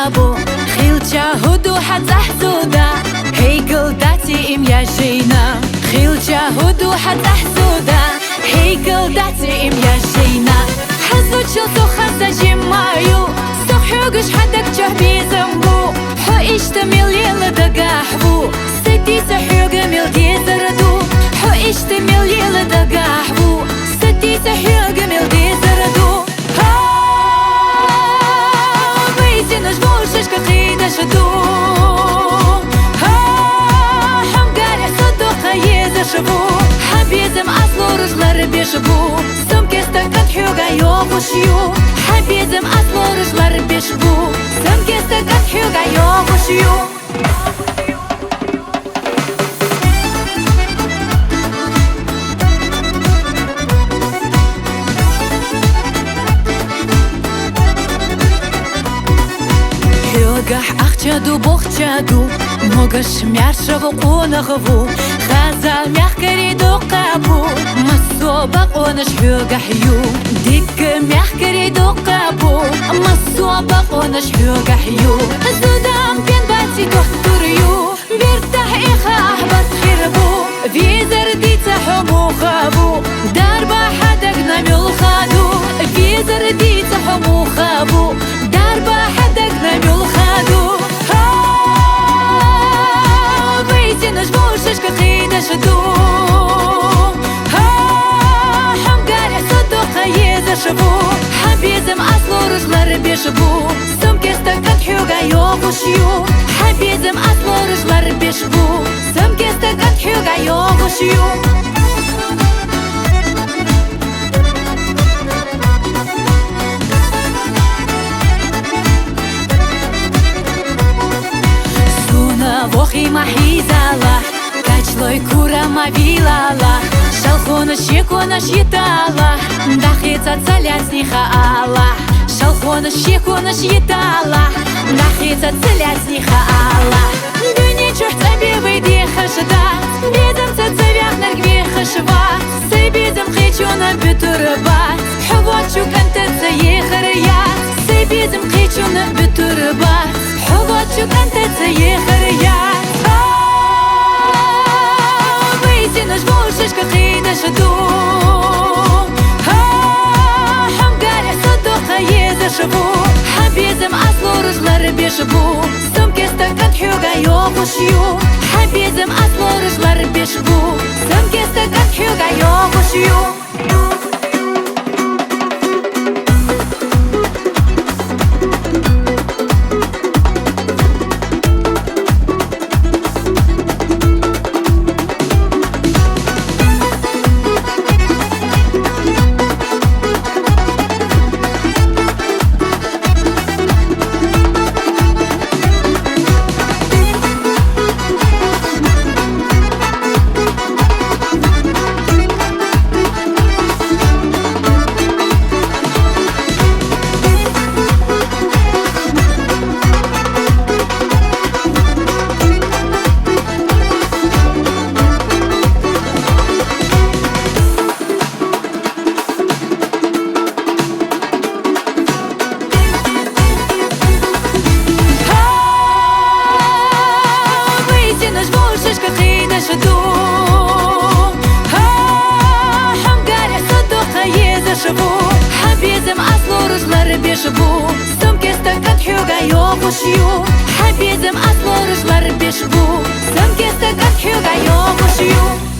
قابو خيلچا هدو حتحسودا هيكل داتي ام يا جينا خيلچا هدو حتحسودا هيكل داتي ام يا جينا حزوچل تو خزا جمايو سخيوغش حدك جهبي زنبو حو اشتمل يلدقاحبو سدي سحيوغ ملدي زردو حو اشتمل يلدقاحبو سدي سحيوغ ملدي زردو Наш мушешка хида шаду Хам гаря садоха еза шабу Хабизм аслу ружлар бешабу Сумке стакат хюга йохушью Хабизм аслу ружлар бешабу Сумке стакат хюга йохушью Ахчаду бохчаду Могаш мяршаву қонағыву Хазал мяхкари доқабу Масоба қонаш хюгахью Дикка мяхкари доқабу Масоба қонаш хюгахью Зудам пен бати дохтурью Биртах иха ахбат хирбу Визер дица хумухабу Дарба хадак намюл хаду Визер дица хумухабу Дарба хадак намюл хаду Наш мушешка хида шаду Хам гаря садоха еза шабу Хабизм аслу ружлар бешабу Сумке стакат хюга йохушью Хабизм аслу ружлар бешабу Сумке стакат хюга йохушью Вохи махизала, качлой кура мавилала, шалхона щекона щитала, дахица целяц не хаала, шалхона щекона щитала, дахица целяц не хаала. Дыни чух тебе выйди хашда, безом цацевях нергви хашва, сей безом хичу на бютурба, хвачу к1анте цеехаря, сей безом хичу на бютурба. Йолчу к1анте цеехаря Выйди наш мушешка хида шаду Хам гаря садоха еза шабу Хабизм аслу ружлар бешабу Сумке стакат хюга йохушью Хабизм аслу ружлар бешабу Сумке стакат хюга йохушью Хабизм аслу ружлар бешабу Сумке стакат хюга йохушью Хабизм аслу ружлар бешабу Сумке стакат хюга йохушью